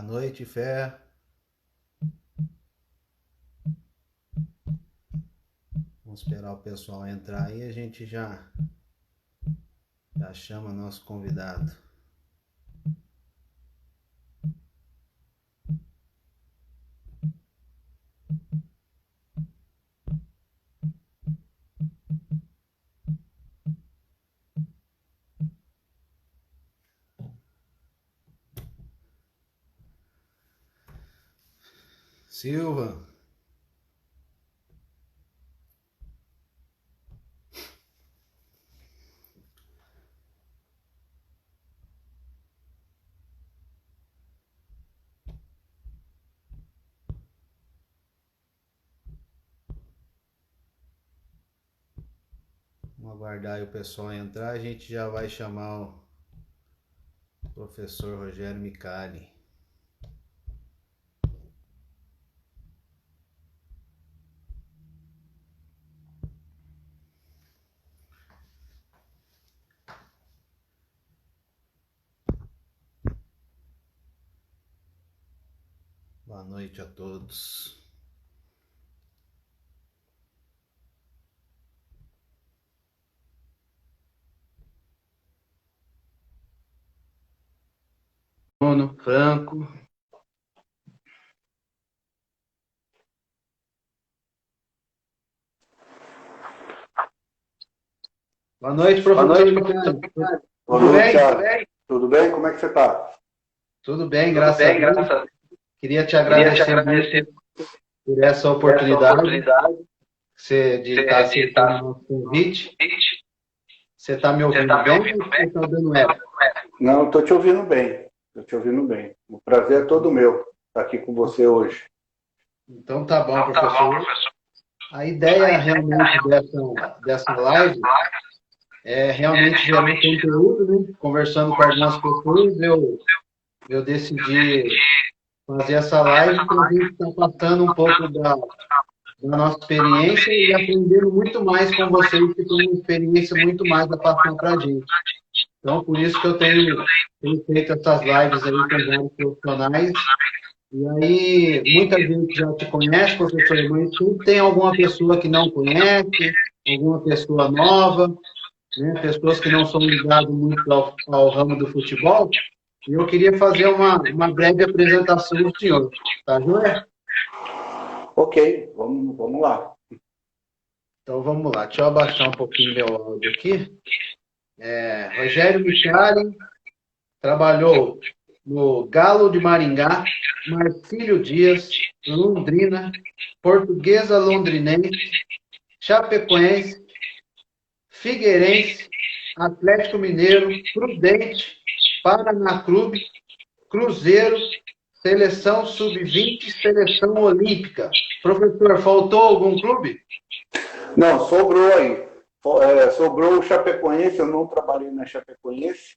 Boa noite, Fé. Vamos esperar o pessoal entrar aí, a gente já chama nosso convidado. Silva. Vamos aguardar aí o pessoal entrar, a gente já vai chamar o professor Rogério Micali. Boa noite a todos. Bruno Franco. Boa noite, professor Micali. Boa noite, Thiago. Tudo bem? Como é que você está? Tudo bem, graças a Deus. Queria te agradecer por essa oportunidade de estar aceitando o nosso convite. Você está me ouvindo bem ou você está dando eco? Não, estou te ouvindo bem. Estou te ouvindo bem. O prazer é todo meu estar aqui com você hoje. Então tá bom, professor. A ideia realmente dessa live é realmente gerar conteúdo, né? Conversando com algumas pessoas, eu decidi fazer essa live para a gente estar passando um pouco da nossa experiência e aprendendo muito mais com vocês, que tem uma experiência muito mais a passar para a gente. Então, por isso que eu tenho feito essas lives aí com vários profissionais. E aí, muita gente já te conhece, professor, mas sempre tem alguma pessoa que não conhece, alguma pessoa nova, né? Pessoas que não são ligadas muito ao ramo do futebol. E eu queria fazer uma breve apresentação do senhor. Tá, joia? Ok, vamos lá. Então, vamos lá. Deixa eu abaixar um pouquinho meu áudio aqui. Rogério Micali trabalhou no Galo de Maringá, Marcílio Dias, Londrina, Portuguesa Londrinense, Chapecoense, Figueirense, Atlético Mineiro, Prudente, Paraná Clube, Cruzeiro, Seleção Sub-20, Seleção Olímpica. Professor, faltou algum clube? Não, sobrou aí. Sobrou o Chapecoense, eu não trabalhei na Chapecoense.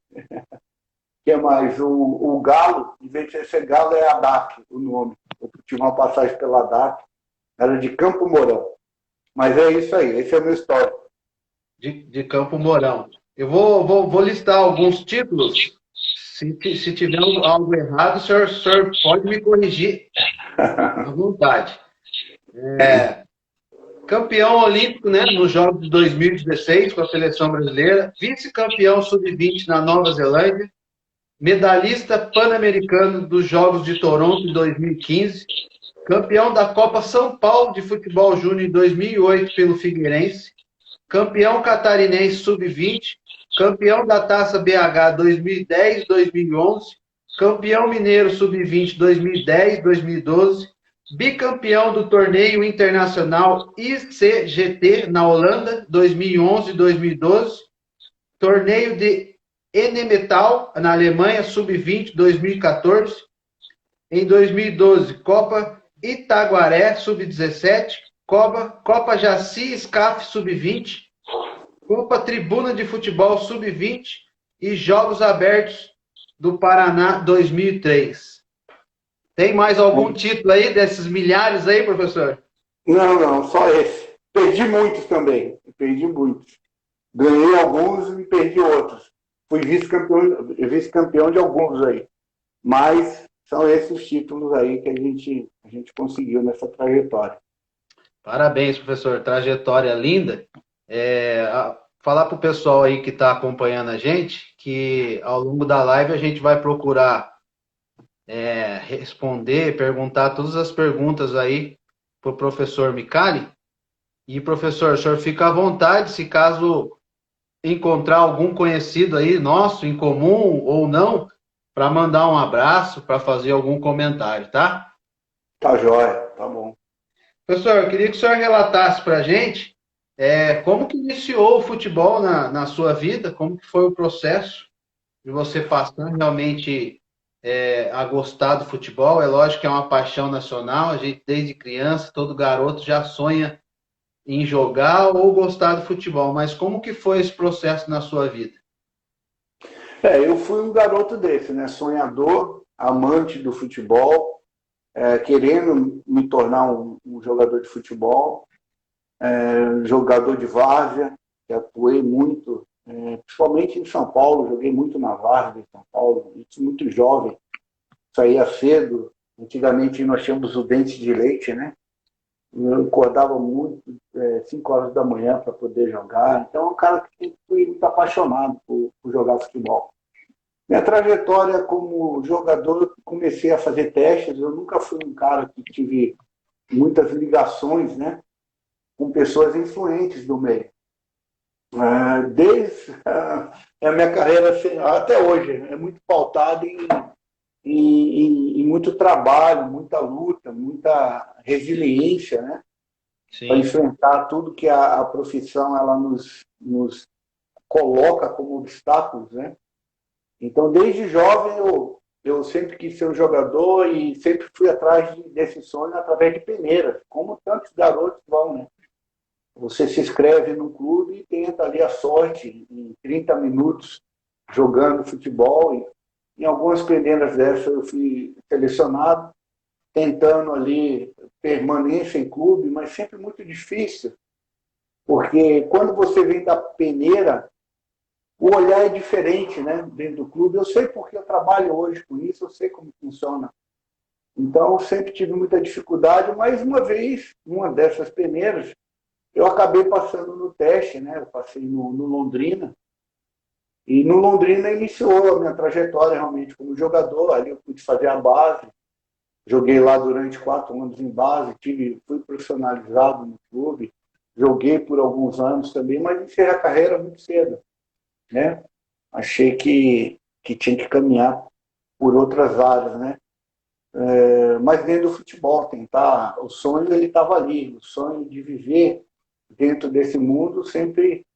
Que é mais o Galo, em vez de ser Galo, é a DAC, o nome. Eu tive uma passagem pela DAC, era de Campo Mourão. Mas é isso aí, esse é o meu histórico. De Campo Mourão. Eu vou listar alguns títulos. Se tiver algo errado, o senhor pode me corrigir à vontade. Campeão olímpico, né, nos Jogos de 2016 com a seleção brasileira, vice-campeão sub-20 na Nova Zelândia, medalhista pan-americano dos Jogos de Toronto em 2015, campeão da Copa São Paulo de Futebol Júnior em 2008 pelo Figueirense, campeão catarinense sub-20, campeão da Taça BH 2010 2011, campeão mineiro sub-20 2010 2012, bicampeão do torneio internacional ICGT na Holanda 2011 2012, torneio de Enemetal na Alemanha sub-20 2014, em 2012 Copa Itaguaré sub-17, Copa Jaci SCAF sub-20, Copa Tribuna de Futebol sub-20 e Jogos Abertos do Paraná 2003. Tem mais algum título aí desses milhares aí, professor? Não, só esse. Perdi muitos também, perdi muitos. Ganhei alguns e perdi outros. Fui vice-campeão de alguns aí. Mas São esses os títulos aí que a gente conseguiu nessa trajetória. Parabéns, professor. Trajetória linda. Falar para o pessoal aí que está acompanhando a gente que ao longo da live a gente vai procurar responder, perguntar todas as perguntas aí para o professor Micali. E, professor, o senhor fica à vontade, se caso encontrar algum conhecido aí nosso, em comum ou não, para mandar um abraço, para fazer algum comentário, tá? Tá jóia, tá bom. Professor, eu queria que o senhor relatasse para a gente como que iniciou o futebol na sua vida, como que foi o processo de você passando realmente a gostar do futebol. É lógico que é uma paixão nacional, a gente desde criança, todo garoto já sonha em jogar ou gostar do futebol, mas como que foi esse processo na sua vida? Eu fui um garoto desse, né? Sonhador, amante do futebol, querendo me tornar um jogador de futebol, jogador de várzea, que atuei muito, principalmente em São Paulo, joguei muito na várzea em São Paulo, isso muito jovem, saía cedo. Antigamente nós tínhamos o dente de leite, né? Eu acordava muito, 5 horas da manhã para poder jogar. Então, é um cara que fui muito apaixonado por jogar futebol. Minha trajetória como jogador, eu comecei a fazer testes. Eu nunca fui um cara que tive muitas ligações, né, com pessoas influentes do meio. Desde a minha carreira até hoje, é muito pautada em muito trabalho, muita luta, muita resiliência, né, para Sim. enfrentar tudo que a profissão ela nos coloca como obstáculos, né? Então, desde jovem, eu sempre quis ser um jogador e sempre fui atrás desse sonho através de peneiras, como tantos garotos vão, né? Você se inscreve no clube e tenta ali a sorte em 30 minutos jogando futebol. E em algumas peneiras dessas eu fui selecionado, tentando ali permanência em clube, mas sempre muito difícil, porque quando você vem da peneira, o olhar é diferente, né, dentro do clube. Eu sei porque eu trabalho hoje com isso, eu sei como funciona. Então, eu sempre tive muita dificuldade, mas uma vez, uma dessas peneiras, eu acabei passando no teste, né? Eu passei no Londrina, e no Londrina iniciou a minha trajetória realmente como jogador. Ali eu pude fazer a base, joguei lá durante 4 anos em base, fui profissionalizado no clube, joguei por alguns anos também, mas encerrei a carreira muito cedo, né? Achei que tinha que caminhar por outras áreas, né? Mas dentro do futebol, tentar, o sonho ele estava ali, o sonho de viver dentro desse mundo sempre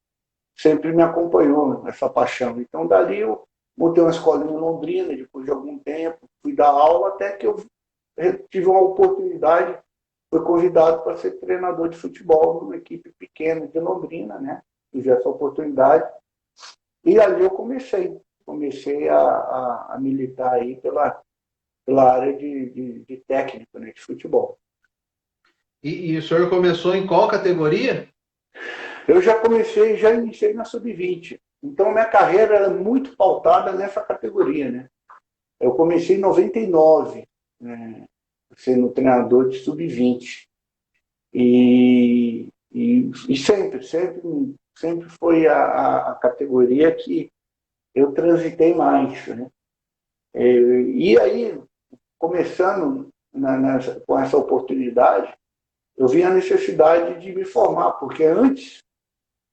me acompanhou, essa paixão. Então dali eu montei uma escolinha em Londrina, depois de algum tempo fui dar aula até que eu tive uma oportunidade, fui convidado para ser treinador de futebol numa equipe pequena de Londrina, né? Tive essa oportunidade. E ali eu comecei a militar aí pela área de técnico, né, de futebol. E o senhor começou em qual categoria? Eu já iniciei na sub-20. Então, minha carreira era muito pautada nessa categoria, né? Eu comecei em 99, né, sendo treinador de sub-20. E sempre foi a categoria que eu transitei mais, né? E aí, começando com essa oportunidade, eu vi a necessidade de me formar, porque antes,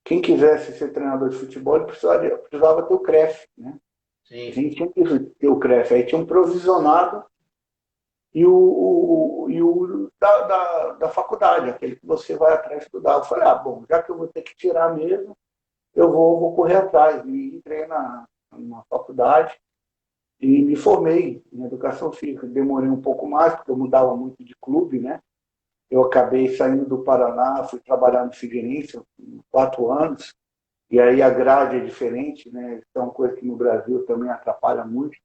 quem quisesse ser treinador de futebol, ele precisava ter o CREF, né? A Sim. gente tinha que ter o CREF. Aí tinha um provisionado e o da faculdade, aquele que você vai atrás estudar. Eu falei, bom, já que eu vou ter que tirar mesmo, eu vou correr atrás. E entrei na faculdade e me formei em educação física. Demorei um pouco mais, porque eu mudava muito de clube, né? Eu acabei saindo do Paraná, fui trabalhar no Figueirense 4 anos, e aí a grade é diferente, né? Isso é uma coisa que no Brasil também atrapalha muito.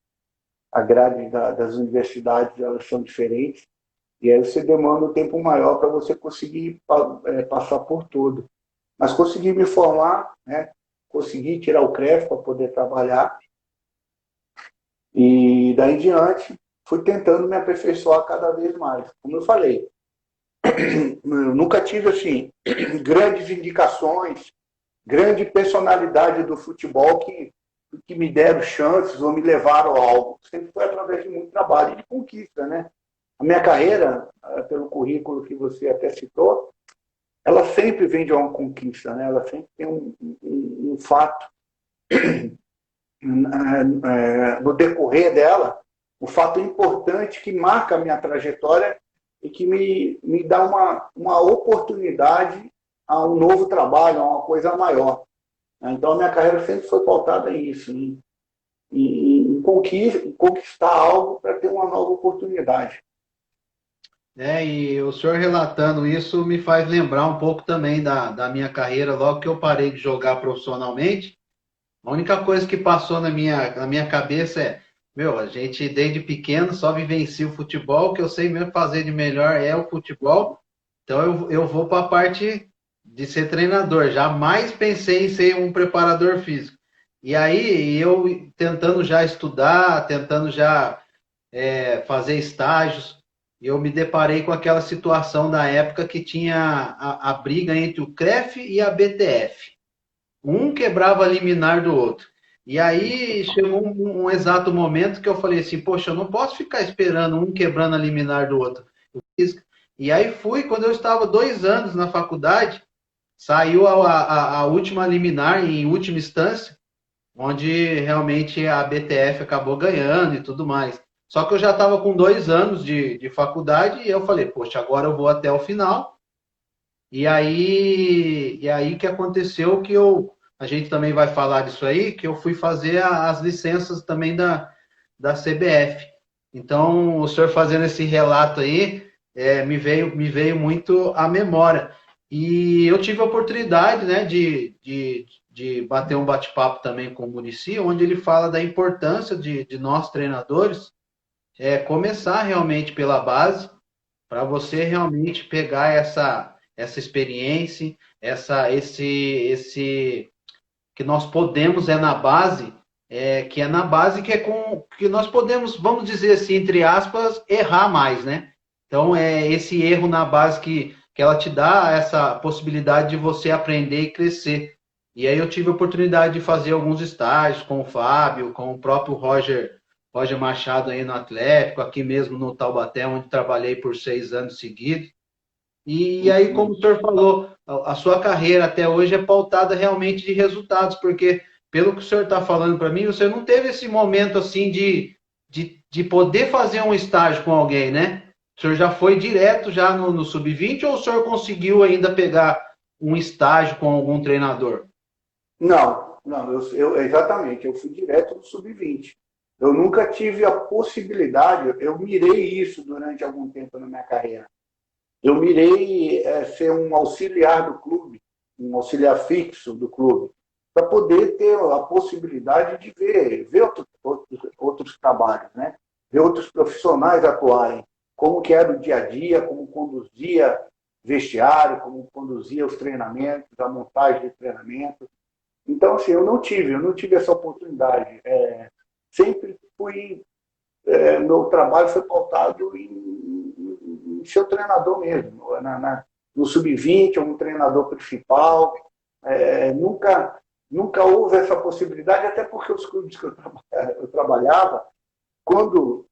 A grade das universidades, elas são diferentes, e aí você demanda um tempo maior para você conseguir passar por tudo. Mas consegui me formar, né? Consegui tirar o CREF para poder trabalhar, e daí em diante fui tentando me aperfeiçoar cada vez mais. Como eu falei, eu nunca tive assim grandes indicações, grande personalidade do futebol que me deram chances ou me levaram a algo. Sempre foi através de muito trabalho e de conquista, né? A minha carreira, pelo currículo que você até citou, ela sempre vem de uma conquista, né? Ela sempre tem um fato no decorrer dela, um fato importante que marca a minha trajetória e que me dá uma oportunidade a um novo trabalho, a uma coisa maior. Então, a minha carreira sempre foi pautada nisso, em conquistar algo para ter uma nova oportunidade. E o senhor relatando isso me faz lembrar um pouco também da minha carreira, logo que eu parei de jogar profissionalmente. A única coisa que passou na minha cabeça é, meu, a gente desde pequeno só vivencia o futebol, o que eu sei mesmo fazer de melhor é o futebol, então eu vou para a parte de ser treinador. Jamais pensei em ser um preparador físico. E aí eu tentando já estudar, tentando já fazer estágios, eu me deparei com aquela situação da época que tinha a briga entre o CREF e a BTF. Um quebrava a liminar do outro. E aí chegou um exato momento que eu falei assim, poxa, eu não posso ficar esperando um quebrando a liminar do outro. E aí fui, quando eu estava 2 anos na faculdade, saiu a última liminar em última instância, onde realmente a BTF acabou ganhando e tudo mais. Só que eu já estava com 2 anos de faculdade e eu falei, poxa, agora eu vou até o final. E aí que aconteceu que a gente também vai falar disso aí, que eu fui fazer as licenças também da CBF. Então, o senhor fazendo esse relato aí, me veio muito à memória. E eu tive a oportunidade, né, de bater um bate-papo também com o Muricy, onde ele fala da importância de nós treinadores começar realmente pela base, para você realmente pegar essa experiência, esse que nós podemos na base, que é na base que nós podemos, vamos dizer assim, entre aspas, errar mais, né? Então, é esse erro na base que ela te dá essa possibilidade de você aprender e crescer. E aí eu tive a oportunidade de fazer alguns estágios com o Fábio, com o próprio Roger Machado aí no Atlético, aqui mesmo no Taubaté, onde trabalhei por 6 anos seguidos. E aí, como o senhor falou, a sua carreira até hoje é pautada realmente de resultados, porque, pelo que o senhor está falando para mim, você não teve esse momento assim de poder fazer um estágio com alguém, né? O senhor já foi direto já no sub-20 ou o senhor conseguiu ainda pegar um estágio com algum treinador? Não, não, exatamente, eu fui direto no sub-20. Eu nunca tive a possibilidade, eu mirei isso durante algum tempo na minha carreira. Eu mirei ser um auxiliar do clube, um auxiliar fixo do clube, para poder ter a possibilidade de ver outros trabalhos, né? Ver outros profissionais atuarem, como que era o dia a dia, como conduzia vestiário, como conduzia os treinamentos, a montagem de treinamento. Então, assim, eu não tive essa oportunidade. Sempre fui, meu trabalho foi pautado em ser o treinador mesmo, no sub-20, um treinador principal. Nunca houve essa possibilidade, até porque os clubes que eu trabalhava, quando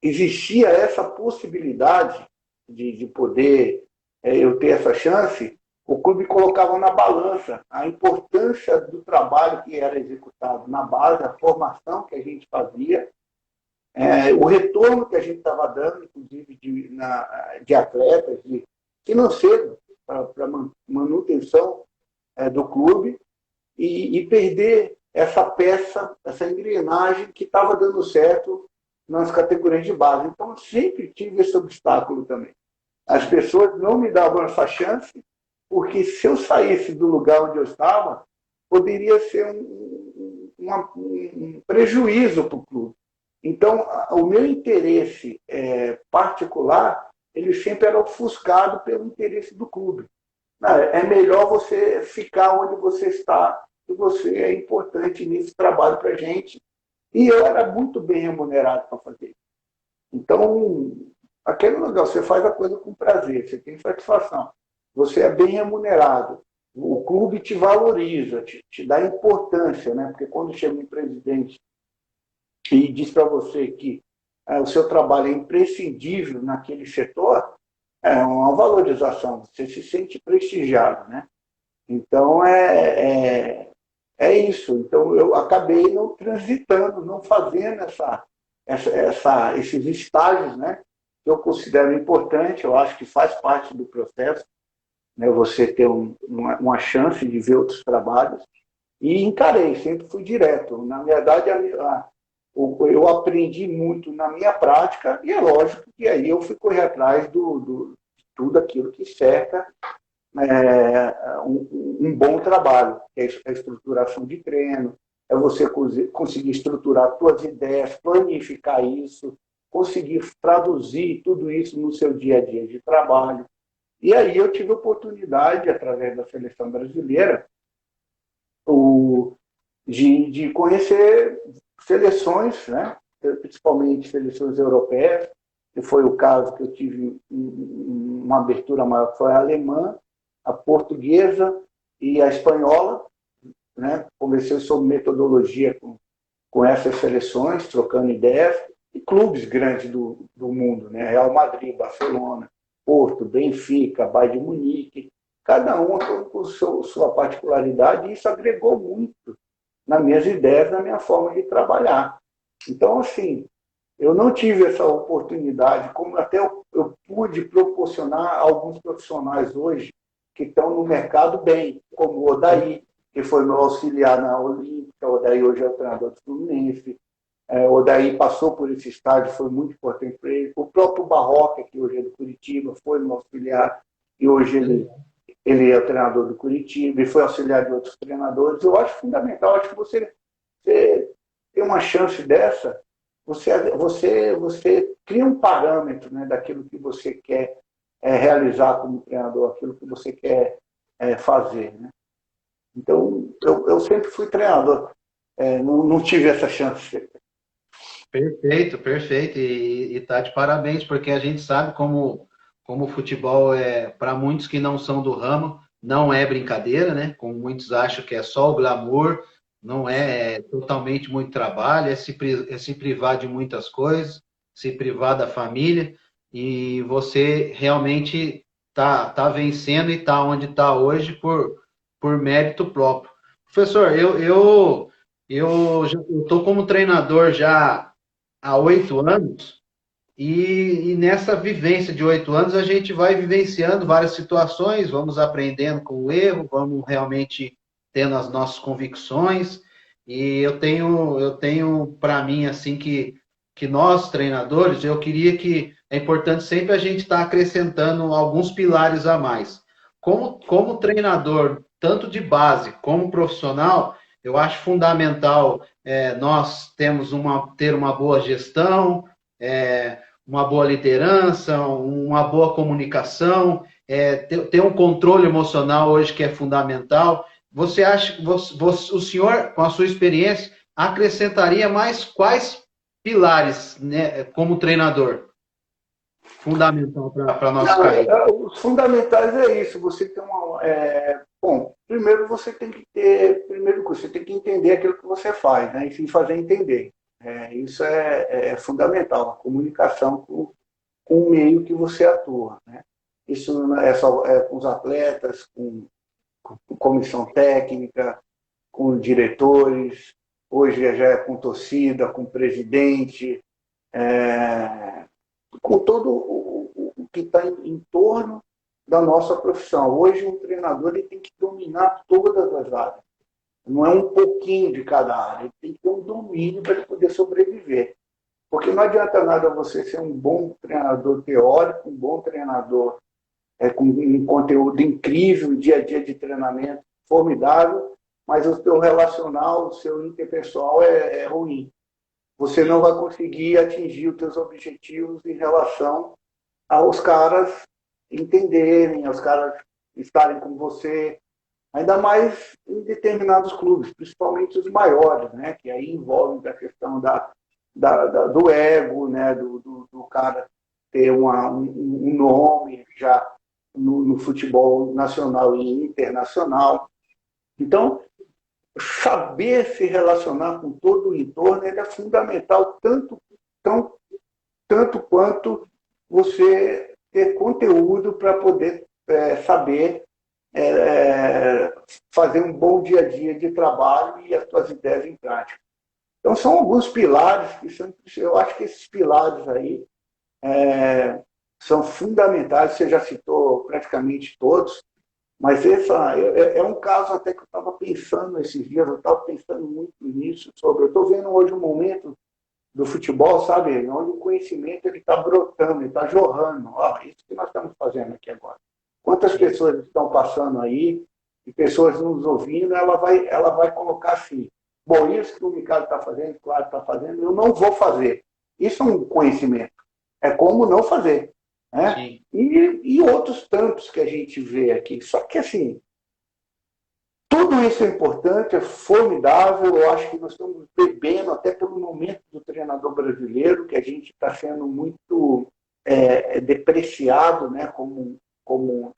existia essa possibilidade de poder eu ter essa chance, o clube colocava na balança a importância do trabalho que era executado na base, a formação que a gente fazia, o retorno que a gente estava dando, inclusive de atletas, de financeiro, para manutenção do clube, e perder essa peça, essa engrenagem que estava dando certo nas categorias de base. Então, eu sempre tive esse obstáculo também. As pessoas não me davam essa chance, porque se eu saísse do lugar onde eu estava, poderia ser um prejuízo para o clube. Então, o meu interesse particular, ele sempre era ofuscado pelo interesse do clube. É melhor você ficar onde você está, que você é importante nesse trabalho para a gente. E eu era muito bem remunerado para fazer. Então, aquele lugar, você faz a coisa com prazer, você tem satisfação, você é bem remunerado, o clube te valoriza, te dá importância, né? Porque quando chega um presidente e diz para você que o seu trabalho é imprescindível naquele setor, é uma valorização, você se sente prestigiado, né? Então, é isso. Então, eu acabei não transitando, não fazendo esses estágios, né? Que eu considero importante, eu acho que faz parte do processo, né? Você ter uma chance de ver outros trabalhos. E encarei, sempre fui direto. Na verdade, eu aprendi muito na minha prática, e é lógico que aí eu fui correr atrás de tudo aquilo que cerca um bom trabalho, que é a estruturação de treino, é você conseguir estruturar suas ideias, planificar isso, conseguir traduzir tudo isso no seu dia a dia de trabalho. E aí eu tive a oportunidade, através da seleção brasileira, de conhecer seleções, né? Principalmente seleções europeias, que foi o caso que eu tive uma abertura maior, foi a alemã, a portuguesa e a espanhola, né? Conversei sobre metodologia com essas seleções, trocando ideias, e clubes grandes do mundo, né? Real Madrid, Barcelona, Porto, Benfica, Bayern de Munique, cada um com sua particularidade, e isso agregou muito nas minhas ideias, na minha forma de trabalhar. Então, assim, eu não tive essa oportunidade, como até eu pude proporcionar a alguns profissionais hoje que estão no mercado bem, como o Odaí, que foi meu auxiliar na Olímpica, o Odaí hoje é o treinador do Fluminense, o Odaí passou por esse estágio, foi muito importante para ele. O próprio Barroca, que hoje é do Curitiba, foi meu auxiliar, e hoje ele é o treinador do Curitiba, e foi auxiliar de outros treinadores. Eu acho fundamental, acho que você tem uma chance dessa, você cria um parâmetro, né, daquilo que você quer realizar como treinador, aquilo que você quer fazer, né? Então, eu sempre fui treinador, não tive essa chance. Perfeito, perfeito. E tá de parabéns, porque a gente sabe como o futebol é, para muitos que não são do ramo, não é brincadeira, né? Como muitos acham que é só o glamour, não é, totalmente muito trabalho, é se privar de muitas coisas, se privar da família, e você realmente tá vencendo e tá onde está hoje por mérito próprio. Professor, eu estou como treinador já há 8 anos, e nessa vivência de 8 anos a gente vai vivenciando várias situações, vamos aprendendo com o erro, vamos realmente tendo as nossas convicções, e eu tenho para mim assim que nós treinadores, eu queria que é importante sempre a gente estar acrescentando alguns pilares a mais. Como treinador, tanto de base como profissional, eu acho fundamental nós ter uma boa gestão, uma boa liderança, uma boa comunicação, ter um controle emocional hoje que é fundamental. Você acha que o senhor, com a sua experiência, acrescentaria mais quais pilares, né, como treinador? Fundamental para a nossa carreira. Os fundamentais é isso. Você tem bom, primeiro você tem que ter, primeiro você tem que entender aquilo que você faz, né? E se fazer entender. Isso é fundamental, a comunicação com o meio que você atua, né? Isso não é só com os atletas, com comissão técnica, com diretores, hoje já é com torcida, com presidente, com todo o que está em torno da nossa profissão. Hoje, um treinador ele tem que dominar todas as áreas. Não é um pouquinho de cada área. Ele tem que ter um domínio para ele poder sobreviver. Porque não adianta nada você ser um bom treinador teórico, um bom treinador com um conteúdo incrível, dia a dia de treinamento formidável, mas o seu relacional, o seu interpessoal é ruim. Você não vai conseguir atingir os seus objetivos em relação aos caras entenderem, aos caras estarem com você, ainda mais em determinados clubes, principalmente os maiores, né? Que aí envolvem a questão do ego, né? do cara ter um nome já no futebol nacional e internacional. Então, saber se relacionar com todo o entorno ele é fundamental, tanto quanto você ter conteúdo para poder saber fazer um bom dia a dia de trabalho e as suas ideias em prática. Então, são alguns pilares eu acho que esses pilares aí são fundamentais. Você já citou praticamente todos, mas esse é um caso até que eu estava pensando esses dias, eu estava pensando muito nisso, eu estou vendo hoje um momento do futebol, sabe, onde o conhecimento está brotando, ele está jorrando. Isso que nós estamos fazendo aqui agora. Quantas pessoas estão passando aí, e pessoas nos ouvindo, ela vai colocar assim, bom, isso que o Ricardo está fazendo, claro está fazendo, eu não vou fazer. Isso é um conhecimento. É como não fazer. Né? E outros tantos que a gente vê aqui. Só que, assim, tudo isso é importante, é formidável. Eu acho que nós estamos bebendo, até pelo momento do treinador brasileiro, que a gente está sendo muito depreciado, né? como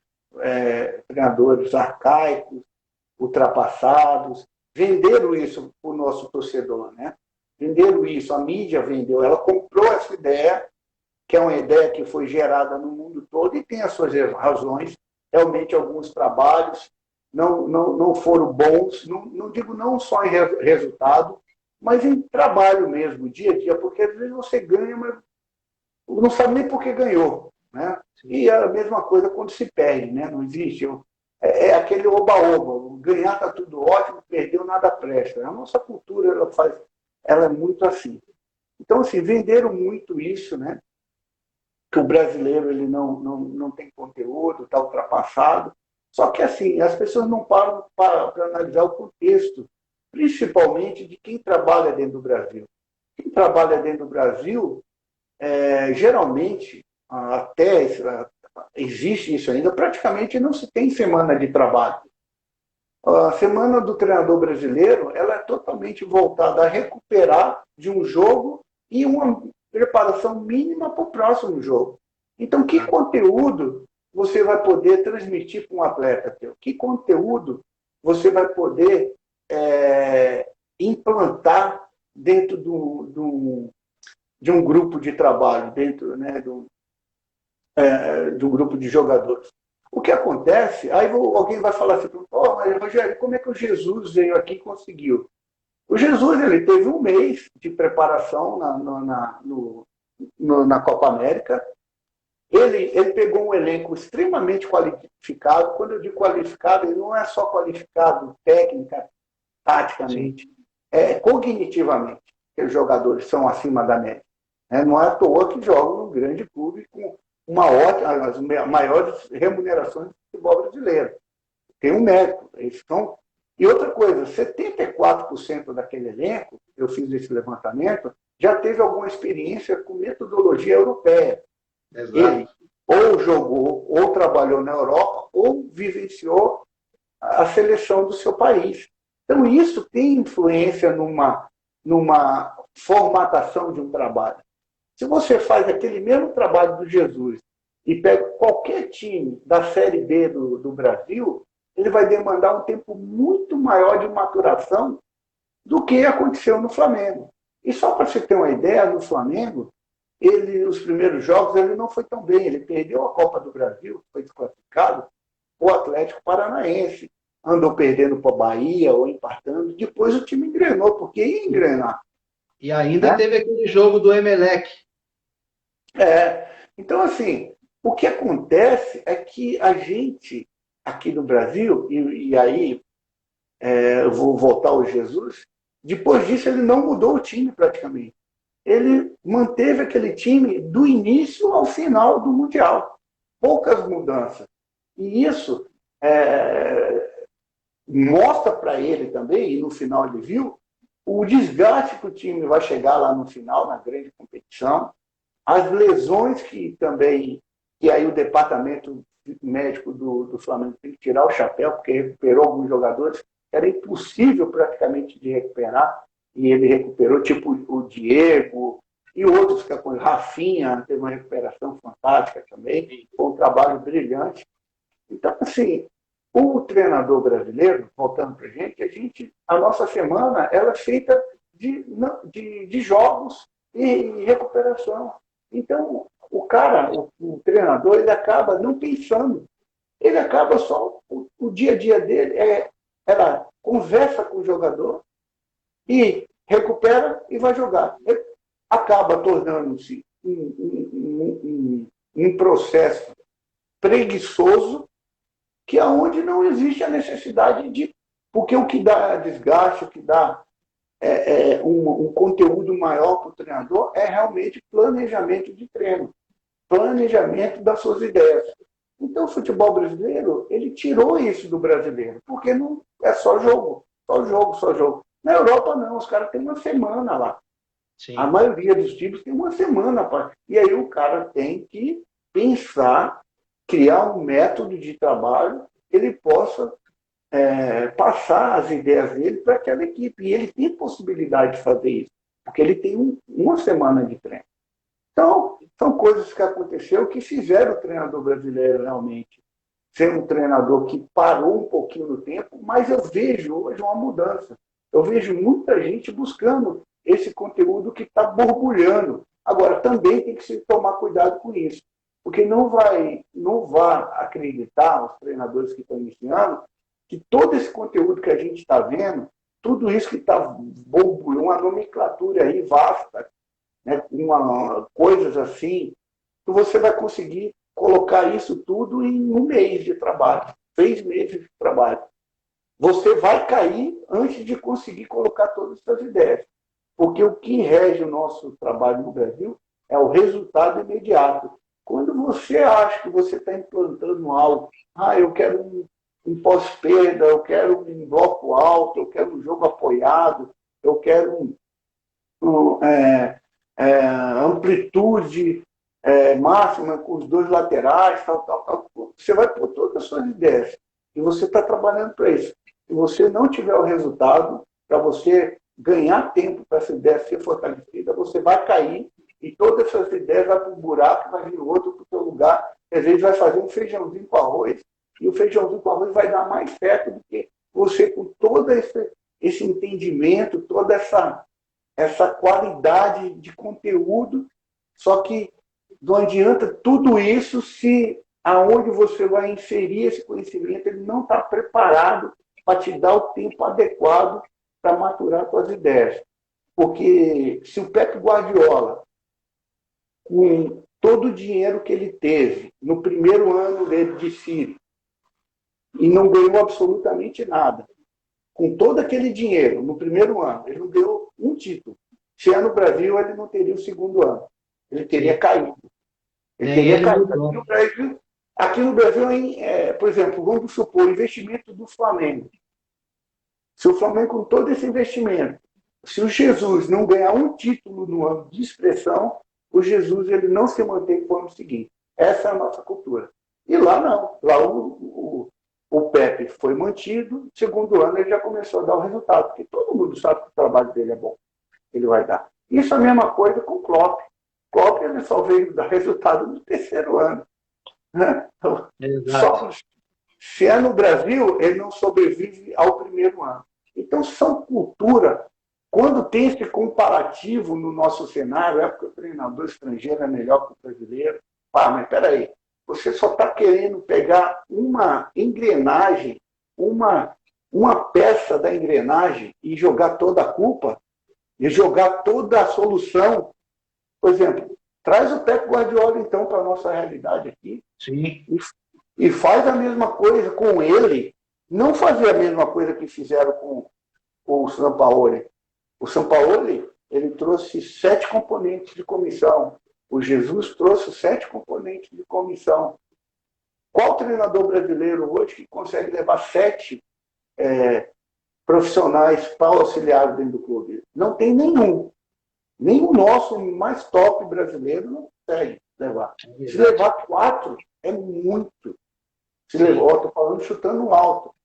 treinadores arcaicos, ultrapassados. Venderam isso para o nosso torcedor. Né? Venderam isso, a mídia vendeu. Ela comprou essa ideia, que é uma ideia que foi gerada no mundo todo e tem as suas razões. Realmente, alguns trabalhos não foram bons, não digo não só em resultado, mas em trabalho mesmo, dia a dia, porque às vezes você ganha, mas não sabe nem por que ganhou. Né? E é a mesma coisa quando se perde, né? Não existe. É aquele oba-oba, ganhar está tudo ótimo, perdeu nada presta. A nossa cultura ela é muito assim. Então, assim, venderam muito isso, né? Que o brasileiro ele não tem conteúdo, está ultrapassado. Só que, assim, as pessoas não param para analisar o contexto, principalmente de quem trabalha dentro do Brasil. Quem trabalha dentro do Brasil, geralmente, até existe isso ainda, praticamente não se tem semana de trabalho. A semana do treinador brasileiro ela é totalmente voltada a recuperar de um jogo e uma preparação mínima para o próximo jogo. Então, que conteúdo você vai poder transmitir para um atleta teu? Que conteúdo você vai poder implantar dentro de um grupo de trabalho, dentro, né, de um grupo de jogadores? O que acontece, aí alguém vai falar assim, mas Rogério, como é que o Jesus veio aqui e conseguiu? O Jesus ele teve um mês de preparação na Copa América. Ele pegou um elenco extremamente qualificado. Quando eu digo qualificado, ele não é só qualificado técnica, taticamente, cognitivamente, que os jogadores são acima da média. Não é à toa que jogam num grande clube com as maiores remunerações do futebol brasileiro. Tem um mérito. E outra coisa, 74% daquele elenco, eu fiz esse levantamento, já teve alguma experiência com metodologia europeia. Exato. Ele ou jogou, ou trabalhou na Europa, ou vivenciou a seleção do seu país. Então, isso tem influência numa formatação de um trabalho. Se você faz aquele mesmo trabalho do Jesus e pega qualquer time da Série B do Brasil, ele vai demandar um tempo muito maior de maturação do que aconteceu no Flamengo. E só para você ter uma ideia, no Flamengo, os primeiros jogos ele não foi tão bem. Ele perdeu a Copa do Brasil, foi desclassificado, o Atlético Paranaense. Andou perdendo para a Bahia ou empatando. Depois o time engrenou, porque ia engrenar. E ainda teve aquele jogo do Emelec. Então, assim, o que acontece é que a gente, aqui no Brasil, e aí eu vou voltar ao Jesus, depois disso ele não mudou o time praticamente. Ele manteve aquele time do início ao final do Mundial. Poucas mudanças. E isso mostra para ele também, e no final ele viu, o desgaste que o time vai chegar lá no final, na grande competição, as lesões que aí o departamento médico do Flamengo tem que tirar o chapéu, porque recuperou alguns jogadores que era impossível praticamente de recuperar, e ele recuperou, tipo o Diego, e outros que a Rafinha teve uma recuperação fantástica também, foi um trabalho brilhante. Então, assim, o treinador brasileiro, voltando para a gente, a nossa semana ela é feita de jogos e recuperação. Então, o treinador, ele acaba não pensando, ele acaba só, o dia a dia dele ela conversa com o jogador e recupera e vai jogar. Ele acaba tornando-se um processo preguiçoso, que é onde não existe a necessidade de... Porque o que dá desgaste, o que dá um conteúdo maior para o treinador é realmente planejamento de treino, planejamento das suas ideias. Então, o futebol brasileiro, ele tirou isso do brasileiro, porque não é só jogo, só jogo, só jogo. Na Europa, não, os caras têm uma semana lá. Sim. A maioria dos times tem uma semana. E aí o cara tem que pensar, criar um método de trabalho que ele possa passar as ideias dele para aquela equipe. E ele tem possibilidade de fazer isso, porque ele tem uma semana de treino. Então, são coisas que aconteceram que fizeram o treinador brasileiro realmente ser um treinador que parou um pouquinho no tempo, mas eu vejo hoje uma mudança. Eu vejo muita gente buscando esse conteúdo que está borbulhando. Agora, também tem que se tomar cuidado com isso, porque não vai acreditar, os treinadores que estão iniciando, que todo esse conteúdo que a gente está vendo, tudo isso que está borbulhando, uma nomenclatura aí vasta, né, coisas assim, que você vai conseguir colocar isso tudo em um mês de trabalho, 6 meses de trabalho. Você vai cair antes de conseguir colocar todas essas ideias. Porque o que rege o nosso trabalho no Brasil é o resultado imediato. Quando você acha que você está implantando algo, eu quero um pós-perda, eu quero um bloco alto, eu quero um jogo apoiado, eu quero amplitude máxima com os 2 laterais, tal. Você vai pôr todas as suas ideias. E você está trabalhando para isso. Se você não tiver o resultado, para você ganhar tempo para essa ideia ser fortalecida, você vai cair e todas essas ideias vão para um buraco, vai vir outro para o seu lugar. Às vezes vai fazer um feijãozinho com arroz, e o feijãozinho com arroz vai dar mais certo do que você com todo esse entendimento, toda essa qualidade de conteúdo. Só que não adianta tudo isso se aonde você vai inserir esse conhecimento ele não está preparado para te dar o tempo adequado para maturar suas ideias. Porque se o Pep Guardiola, com todo o dinheiro que ele teve no primeiro ano dele de City, e não ganhou absolutamente nada, com todo aquele dinheiro no primeiro ano, ele não deu um título. Se é no Brasil, ele não teria o segundo ano. Ele teria caído. Ele teria caído. Aqui no Brasil, por exemplo, vamos supor o investimento do Flamengo. Se o Flamengo, com todo esse investimento, se o Jesus não ganhar um título no ano de expressão, o Jesus ele não se mantém para o ano seguinte. Essa é a nossa cultura. E lá não. Lá o Pepe foi mantido, segundo ano ele já começou a dar o resultado, porque todo mundo sabe que o trabalho dele é bom. Ele vai dar. Isso é a mesma coisa com o Klopp. Klopp ele só veio dar resultado no terceiro ano. Né? Então, se é no Brasil, ele não sobrevive ao primeiro ano. Então, são cultura. Quando tem esse comparativo no nosso cenário, é porque o treinador estrangeiro é melhor que o brasileiro. Mas espera aí, você só está querendo pegar uma engrenagem, uma peça da engrenagem e jogar toda a culpa, e jogar toda a solução. Por exemplo, traz o Pep Guardiola, então, para a nossa realidade aqui. Sim. E faz a mesma coisa com ele. Não fazer a mesma coisa que fizeram com o Sampaoli. O Sampaoli, ele trouxe 7 componentes de comissão. O Jesus trouxe 7 componentes de comissão. Qual treinador brasileiro hoje que consegue levar 7 profissionais para auxiliar dentro do clube? Não tem nenhum. Nem o nosso mais top brasileiro não consegue levar. Se levar 4, é muito. Se levar, estou falando chutando alto.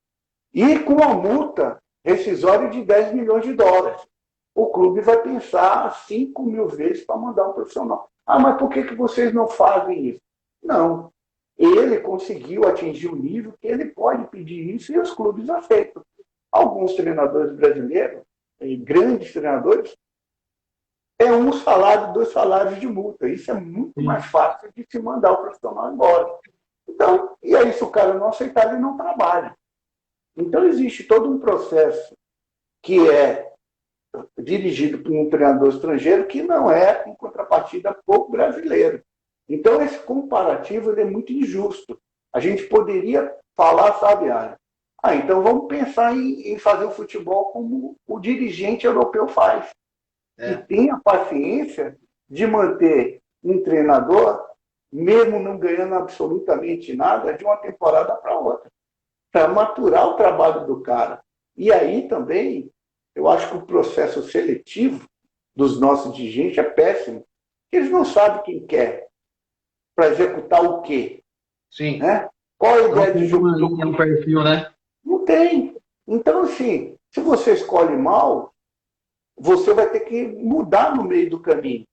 E com uma multa rescisória de $10 milhões. o clube vai pensar 5.000 vezes para mandar um profissional. Ah, mas por que vocês não fazem isso? Não. Ele conseguiu atingir o nível que ele pode pedir isso e os clubes aceitam. Alguns treinadores brasileiros, grandes treinadores, é um salário, 2 salários de multa. Isso é muito mais fácil de se mandar o profissional embora. Então, e aí se o cara não aceitar, ele não trabalha. Então existe todo um processo que é dirigido por um treinador estrangeiro que não é em contrapartida pouco brasileiro. Então esse comparativo ele é muito injusto. A gente poderia falar, sabe, então vamos pensar em fazer o futebol como o dirigente europeu faz. E tenha paciência de manter um treinador, mesmo não ganhando absolutamente nada, de uma temporada para outra, para maturar o trabalho do cara. E aí também, eu acho que o processo seletivo dos nossos dirigentes é péssimo. Eles não sabem quem quer para executar o quê. Sim. Né? Qual a ideia de jogo? Um perfil, né? Não tem. Então, assim, se você escolhe mal, você vai ter que mudar no meio do caminho.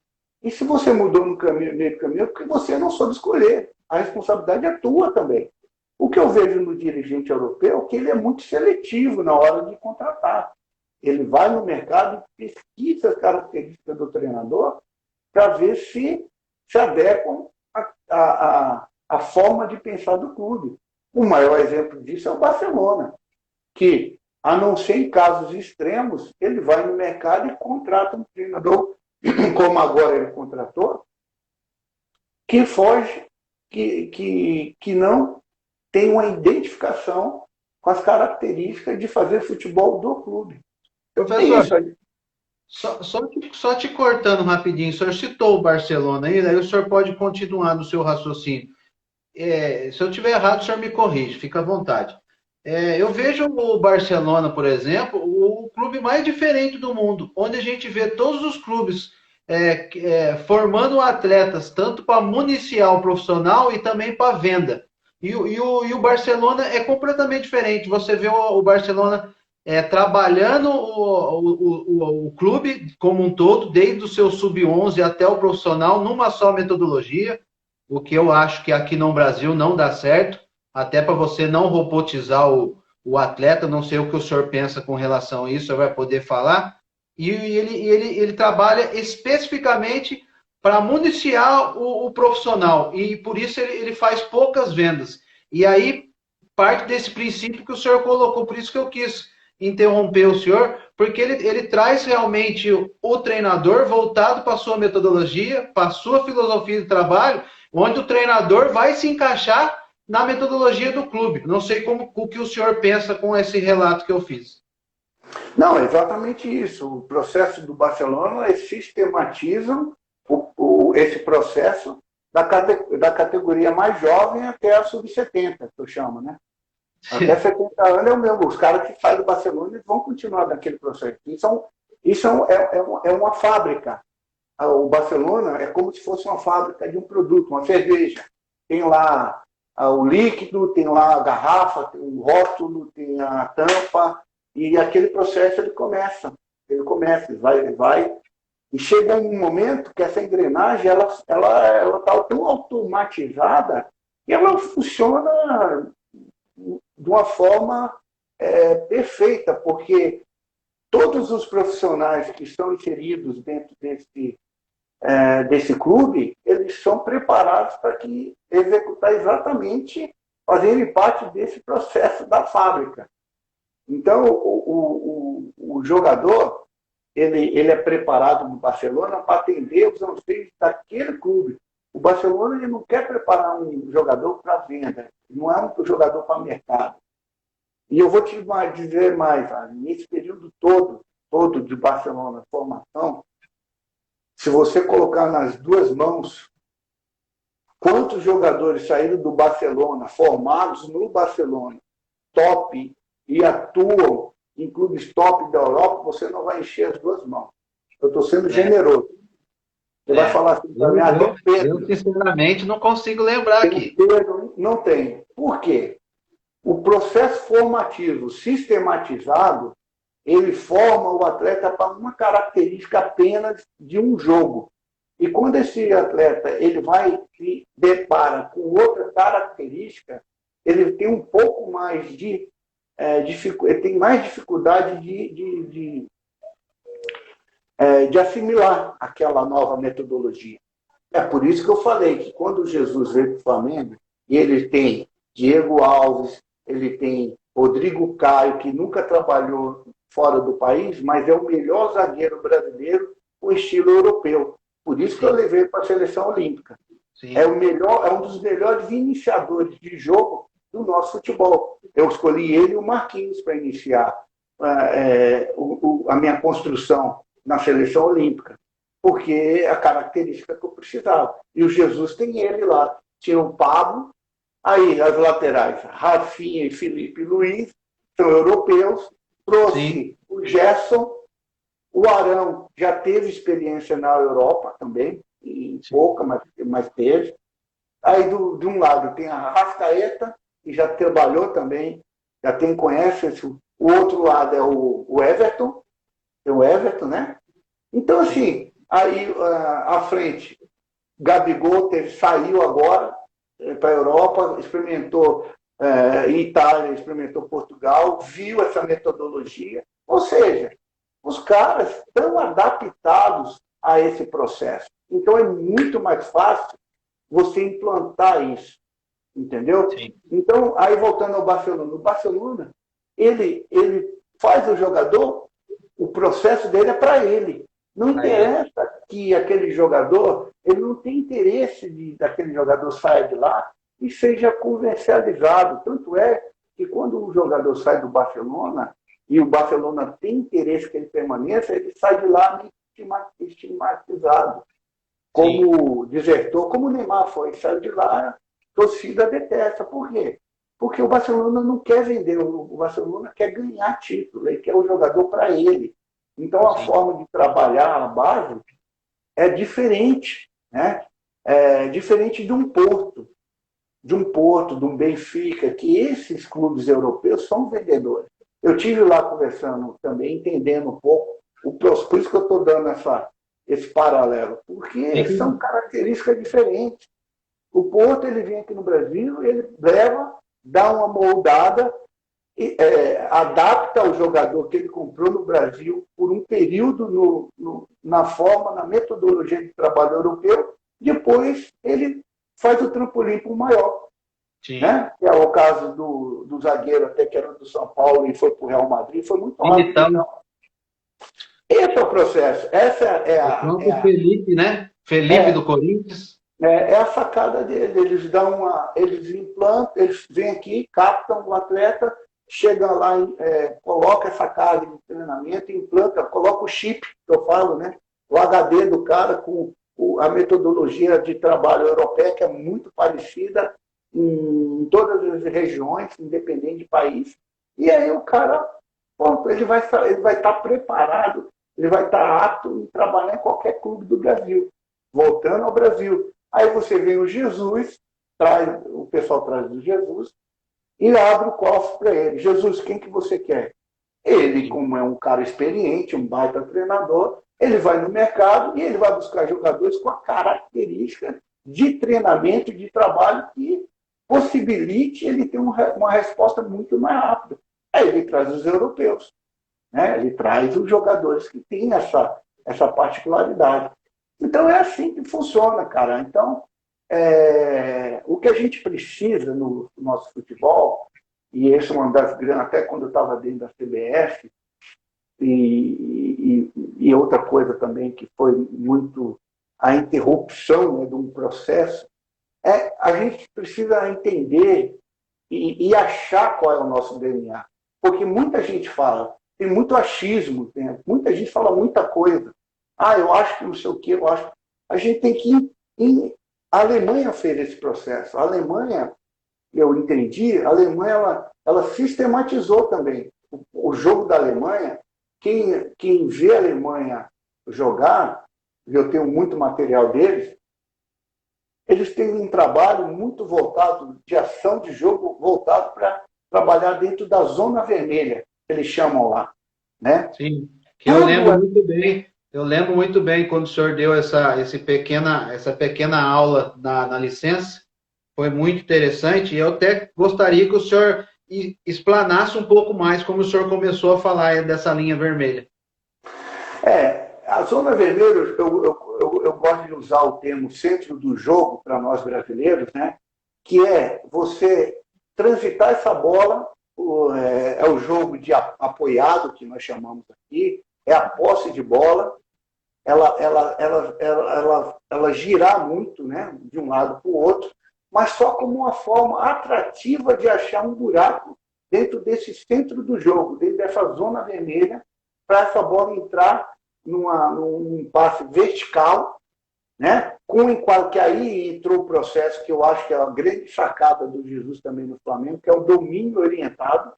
E se você mudou no meio do caminho, é porque você não soube escolher. A responsabilidade é tua também. O que eu vejo no dirigente europeu é que ele é muito seletivo na hora de contratar. Ele vai no mercado e pesquisa as características do treinador para ver se adequam à forma de pensar do clube. O maior exemplo disso é o Barcelona, que, a não ser em casos extremos, ele vai no mercado e contrata um treinador, como agora ele contratou, que foge, que não tem uma identificação com as características de fazer futebol do clube. Professor, só te cortando rapidinho, o senhor citou o Barcelona aí, daí o senhor pode continuar no seu raciocínio. Se eu estiver errado, o senhor me corrige, fica à vontade. Eu vejo o Barcelona, por exemplo, o clube mais diferente do mundo, onde a gente vê todos os clubes formando atletas, tanto para municiar o profissional e também para venda. E o Barcelona é completamente diferente. Você vê o Barcelona trabalhando o clube como um todo, desde o seu sub-11 até o profissional, numa só metodologia, o que eu acho que aqui no Brasil não dá certo, até para você não robotizar o atleta, não sei o que o senhor pensa com relação a isso, o senhor vai poder falar, e ele trabalha especificamente para municiar o profissional, e por isso ele faz poucas vendas. E aí, parte desse princípio que o senhor colocou, por isso que eu quis interromper o senhor, porque ele traz realmente o treinador voltado para a sua metodologia, para a sua filosofia de trabalho, onde o treinador vai se encaixar na metodologia do clube. Não sei o que o senhor pensa com esse relato que eu fiz. Não, é exatamente isso. O processo do Barcelona, eles sistematizam esse processo da categoria mais jovem até a sub-70, que eu chamo, né? Até 70 anos é o mesmo. Os caras que saem do Barcelona eles vão continuar naquele processo. Isso é uma fábrica. O Barcelona é como se fosse uma fábrica de um produto, uma cerveja. Tem lá o líquido, tem lá a garrafa, tem o rótulo, tem a tampa, e aquele processo ele começa, vai, e chega um momento que essa engrenagem ela está tão automatizada que ela funciona de uma forma perfeita, porque todos os profissionais que estão inseridos dentro desse clube, eles são preparados para executar exatamente, fazerem parte desse processo da fábrica. Então, o jogador, ele é preparado no Barcelona para atender os anseios daquele clube. O Barcelona ele não quer preparar um jogador para venda, não é um jogador para mercado. E eu vou te dizer mais, nesse período todo de Barcelona, formação, se você colocar nas duas mãos quantos jogadores saíram do Barcelona, formados no Barcelona, top, e atuam em clubes top da Europa, você não vai encher as duas mãos. Eu estou sendo generoso. Você vai falar assim para mim, Pedro. Eu, sinceramente, não consigo lembrar aqui. Pedro, não tem. Por quê? O processo formativo sistematizado, ele forma o atleta para uma característica apenas de um jogo. E quando esse atleta ele vai se depara com outra característica, ele tem um pouco mais de ele tem mais dificuldade de assimilar aquela nova metodologia. É por isso que eu falei que quando Jesus veio para o Flamengo, e ele tem Diego Alves, ele tem Rodrigo Caio, que nunca trabalhou fora do país, mas é o melhor zagueiro brasileiro com estilo europeu. Por isso que eu levei para a seleção olímpica. Sim. É um dos melhores iniciadores de jogo do nosso futebol. Eu escolhi ele e o Marquinhos para iniciar a minha construção na seleção olímpica, porque é a característica que eu precisava. E o Jesus tem ele lá. Tinha o Pablo, aí as laterais, Rafinha e Felipe Luiz, são europeus. Trouxe o Gerson, o Arão já teve experiência na Europa também, pouca, mas teve. Aí, de um lado, tem a Arrascaeta, que já trabalhou também, conhece. O outro lado é o Everton, tem o Everton, né? Então, assim, aí à frente, Gabigol saiu agora para a Europa, experimentou Itália, experimentou Portugal, viu essa metodologia. Ou seja, os caras estão adaptados a esse processo. Então, é muito mais fácil você implantar isso. Entendeu? Sim. Então, aí voltando ao Barcelona. O Barcelona, ele faz o jogador, o processo dele é para ele. Não interessa que aquele jogador, ele não tem interesse daquele jogador saia de lá e seja comercializado. Tanto é que quando o jogador sai do Barcelona, e o Barcelona tem interesse que ele permaneça, ele sai de lá estigmatizado. Como desertor, como o Neymar foi, saiu de lá, a torcida detesta. Por quê? Porque o Barcelona não quer vender, o Barcelona quer ganhar título, ele quer o jogador para ele. Então, a forma de trabalhar a base é diferente, né? É diferente de um Porto, de um Benfica, que esses clubes europeus são vendedores. Eu tive lá conversando também, entendendo um pouco, por isso que eu estou dando esse paralelo, porque são características diferentes. O Porto, ele vem aqui no Brasil, ele leva, dá uma moldada, adapta o jogador que ele comprou no Brasil por um período na forma, na metodologia de trabalho europeu, depois ele faz o trampolim para o maior. Né? Que é o caso do zagueiro, até que era do São Paulo e foi para o Real Madrid, foi muito rápido. Então, esse é o processo. Essa é a Felipe, né? Felipe do Corinthians. É a sacada dele. Eles implantam, eles vêm aqui, captam o atleta, chega lá, coloca essa carga de treinamento, implanta, coloca o chip, que eu falo, né? O HD do cara com a metodologia de trabalho europeia, que é muito parecida em todas as regiões, independente de país. E aí o cara, ele vai estar preparado, ele vai estar apto em trabalhar em qualquer clube do Brasil. Voltando ao Brasil. Aí você vê o Jesus, o pessoal traz o Jesus, e abre o cofre para ele. Jesus, quem que você quer? Ele, como é um cara experiente, um baita treinador, ele vai no mercado e ele vai buscar jogadores com a característica de treinamento, de trabalho que possibilite ele ter uma resposta muito mais rápida. Aí ele traz os europeus, né? Ele traz os jogadores que têm essa particularidade. Então é assim que funciona, cara. Então, o que a gente precisa no nosso futebol, e esse é uma das grandes, até quando eu estava dentro da CBF, e outra coisa também que foi muito a interrupção, né, de um processo, a gente precisa entender e achar qual é o nosso DNA. Porque muita gente fala, tem muito achismo, muita gente fala muita coisa. Eu acho que não sei o quê, eu acho. A gente tem que ir. A Alemanha fez esse processo. A Alemanha, eu entendi, a Alemanha ela sistematizou também. O jogo da Alemanha, quem vê a Alemanha jogar, eu tenho muito material deles, eles têm um trabalho muito voltado, de ação de jogo, voltado para trabalhar dentro da zona vermelha, eles chamam lá. né? Sim, que eu Tudo lembro é... muito bem. Eu lembro muito bem quando o senhor deu essa pequena aula na licença. Foi muito interessante. E eu até gostaria que o senhor explanasse um pouco mais como o senhor começou a falar dessa linha vermelha. A zona vermelha, eu gosto de usar o termo centro do jogo para nós brasileiros, né? Que é você transitar essa bola, é o jogo de apoiado, que nós chamamos aqui, é a posse de bola, ela girar muito, né? De um lado para o outro, mas só como uma forma atrativa de achar um buraco dentro desse centro do jogo, dentro dessa zona vermelha, para essa bola entrar num passe vertical, né? Com o enquadro, que aí entrou o processo que eu acho que é a grande sacada do Jesus também no Flamengo, que é o domínio orientado,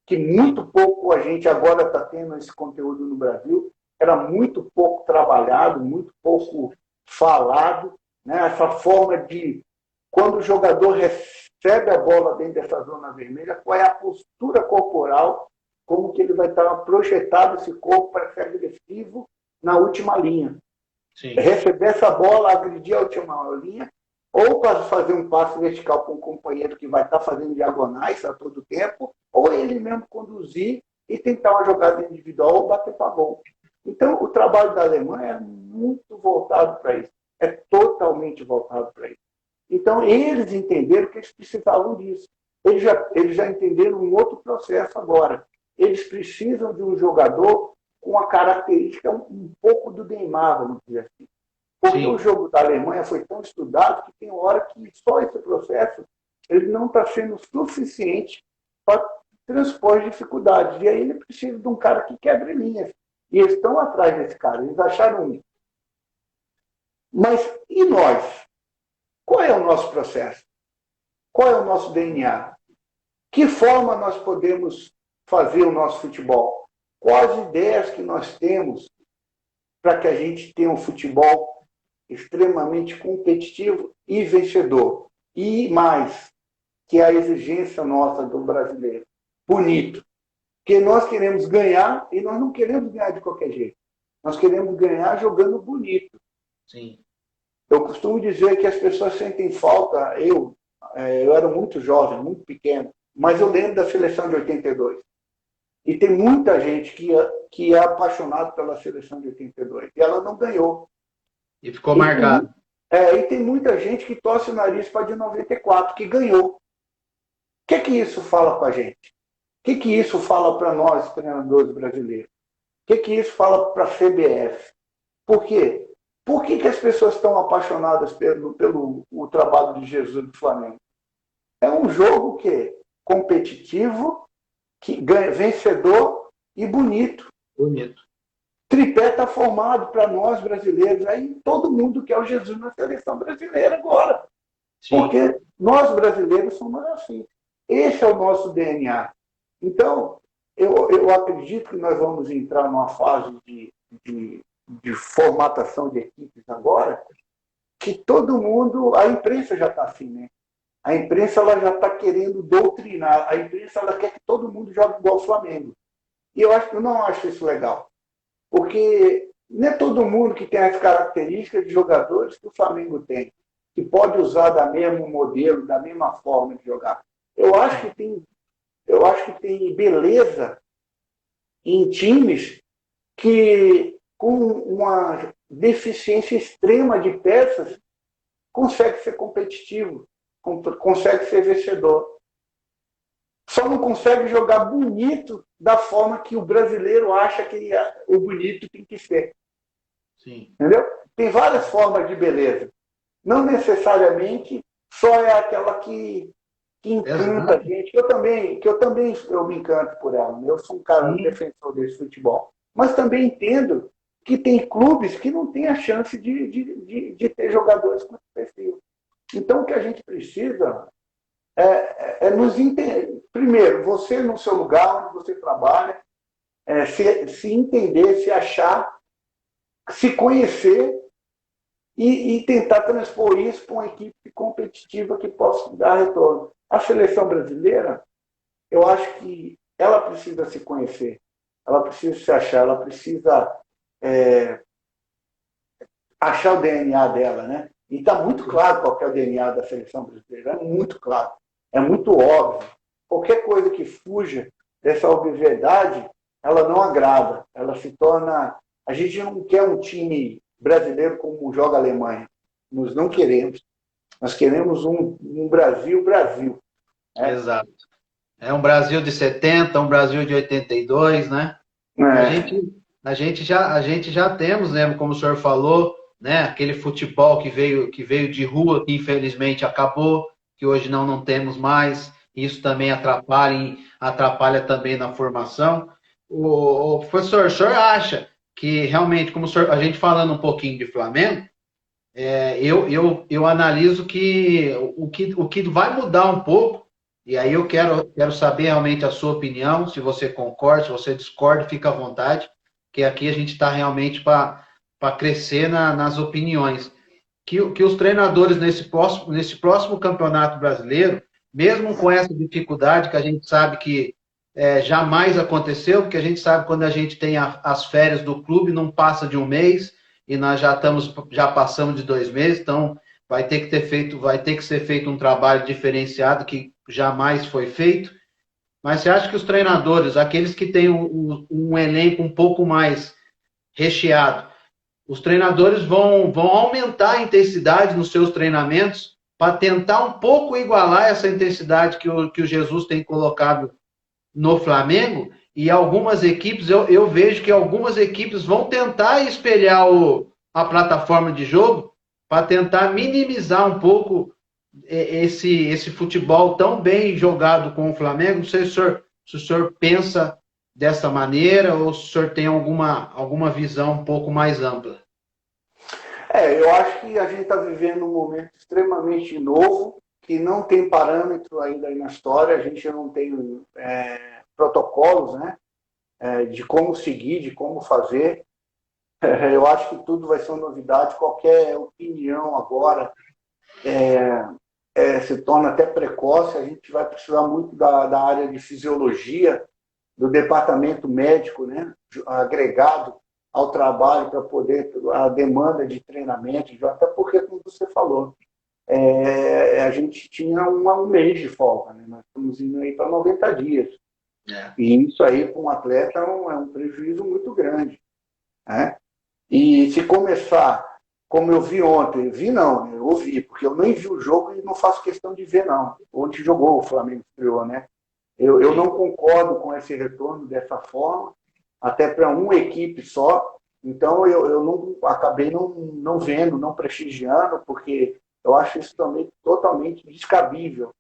que muito pouco a gente agora está tendo esse conteúdo no Brasil, era muito pouco trabalhado, muito pouco falado, né? Essa forma de, quando o jogador recebe a bola dentro dessa zona vermelha, qual é a postura corporal, como que ele vai estar projetado esse corpo para ser agressivo na última linha. Sim. Receber essa bola, agredir a última linha, ou para fazer um passe vertical com um companheiro que vai estar fazendo diagonais a todo tempo, ou ele mesmo conduzir e tentar uma jogada individual ou bater para gol. Então, o trabalho da Alemanha é muito voltado para isso. É totalmente voltado para isso. Então, eles entenderam que eles precisavam disso. Eles já entenderam um outro processo agora. Eles precisam de um jogador com a característica um pouco do Neymar, vamos dizer assim. Porque Sim. O jogo da Alemanha foi tão estudado que tem hora que só esse processo ele não está sendo suficiente para transpor as dificuldades. E aí ele precisa de um cara que quebre linhas. E eles estão atrás desse cara. Eles acharam isso. Mas e nós? Qual é o nosso processo? Qual é o nosso DNA? Que forma nós podemos fazer o nosso futebol? Quais ideias que nós temos para que a gente tenha um futebol extremamente competitivo e vencedor? E mais, que é a exigência nossa do brasileiro, bonito. Porque nós queremos ganhar e nós não queremos ganhar de qualquer jeito. Nós queremos ganhar jogando bonito. Sim. Eu costumo dizer que as pessoas sentem falta. Eu era muito jovem, muito pequeno, mas eu lembro da seleção de 82. E tem muita gente que é apaixonada pela seleção de 82. E ela não ganhou. E ficou marcado. E tem muita gente que torce o nariz para a de 94, que ganhou. O que isso fala com a gente? O que isso fala para nós, treinadores brasileiros? O que isso fala para a CBF? Por quê? Por que as pessoas estão apaixonadas pelo o trabalho de Jesus do Flamengo? É um jogo que é competitivo, que ganha, vencedor e bonito. Bonito. Tripé está formado para nós brasileiros. Aí todo mundo quer o Jesus na seleção brasileira agora. Sim. Porque nós brasileiros somos assim. Esse é o nosso DNA. Então, eu acredito que nós vamos entrar numa fase de formatação de equipes agora, que todo mundo, a imprensa já está assim, né? A imprensa ela já está querendo doutrinar, a imprensa ela quer que todo mundo jogue igual o Flamengo. E eu não acho isso legal, porque não é todo mundo que tem as características de jogadores que o Flamengo tem, que pode usar da mesmo modelo, da mesma forma de jogar. Eu acho que tem beleza em times que, com uma deficiência extrema de peças, consegue ser competitivo, consegue ser vencedor. Só não consegue jogar bonito da forma que o brasileiro acha que o bonito tem que ser. Sim. Entendeu? Tem várias formas de beleza. Não necessariamente só é aquela que encanta a gente. Eu me encanto por ela. Eu sou um cara defensor desse futebol. Mas também entendo que tem clubes que não têm a chance de ter jogadores com esse perfil. Então, o que a gente precisa é nos entender. Primeiro, você no seu lugar, onde você trabalha, se entender, se achar, se conhecer e tentar transpor isso para uma equipe competitiva que possa dar retorno. A seleção brasileira, eu acho que ela precisa se conhecer. A ela precisa se achar, ela precisa achar o DNA dela, né? E está muito claro qual que é o DNA da seleção brasileira, é muito claro, é muito óbvio. Qualquer coisa que fuja dessa obviedade, ela não agrada, ela se torna... A gente não quer um time brasileiro como joga a Alemanha, nós não queremos. Nós queremos um Brasil, né? Exato. É um Brasil de 70, um Brasil de 82, né? A É, gente, a gente já temos, né, como o senhor falou, né, aquele futebol que veio de rua, que infelizmente acabou, que hoje não temos mais. Isso também atrapalha também na formação. O professor, o senhor acha que realmente, como a gente falando um pouquinho de Flamengo, eu analiso que o que vai mudar um pouco, e aí eu quero saber realmente a sua opinião, se você concorda, se você discorda, fica à vontade, que aqui a gente está realmente para crescer nas opiniões. Que os treinadores nesse próximo campeonato brasileiro, mesmo com essa dificuldade que a gente sabe que jamais aconteceu, porque a gente sabe quando a gente tem as férias do clube, não passa de um mês, e nós já passamos de 2 meses, então vai ter que ser feito um trabalho diferenciado que jamais foi feito. Mas você acha que os treinadores, aqueles que têm um elenco um pouco mais recheado, os treinadores vão aumentar a intensidade nos seus treinamentos para tentar um pouco igualar essa intensidade que o Jesus tem colocado no Flamengo? E algumas equipes, eu vejo que algumas equipes vão tentar espelhar a plataforma de jogo para tentar minimizar um pouco esse futebol tão bem jogado com o Flamengo. Não sei se o senhor pensa dessa maneira ou se o senhor tem alguma visão um pouco mais ampla. eu acho que a gente está vivendo um momento extremamente novo, que não tem parâmetro ainda aí na história, a gente não tem protocolos, né, de como seguir, de como fazer. Eu acho que tudo vai ser uma novidade, qualquer opinião agora se torna até precoce, a gente vai precisar muito da área de fisiologia, do departamento médico, né, agregado ao trabalho para poder, a demanda de treinamento, até porque, como você falou, a gente tinha um mês de folga, né? Nós estamos indo aí para 90 dias. É. E isso aí, para um atleta, é um prejuízo muito grande, né? E se começar, como eu vi ontem, vi não, eu ouvi, porque eu nem vi o jogo e não faço questão de ver, não. Ontem jogou, o Flamengo estreou, né? Eu não concordo com esse retorno dessa forma, até para uma equipe só. Então, eu não, acabei não vendo, não prestigiando, porque eu acho isso também totalmente descabível.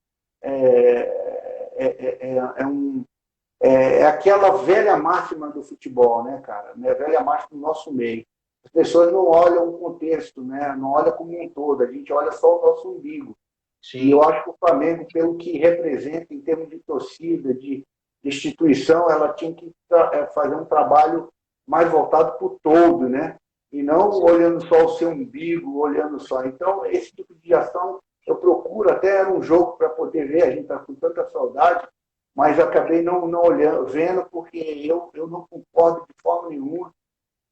É aquela velha máxima do futebol, né, cara? É a velha máxima do nosso meio. As pessoas não olham o contexto, né? Não olham como um todo, a gente olha só o nosso umbigo. E eu Sim, acho que o Flamengo, pelo que representa em termos de torcida, de instituição, ela tinha que fazer um trabalho mais voltado para o todo, né? E não olhando só o seu umbigo, olhando só. Então, esse tipo de ação eu procuro, até era um jogo para poder ver, a gente está com tanta saudade, mas eu acabei não olhando, vendo, porque eu não concordo de forma nenhuma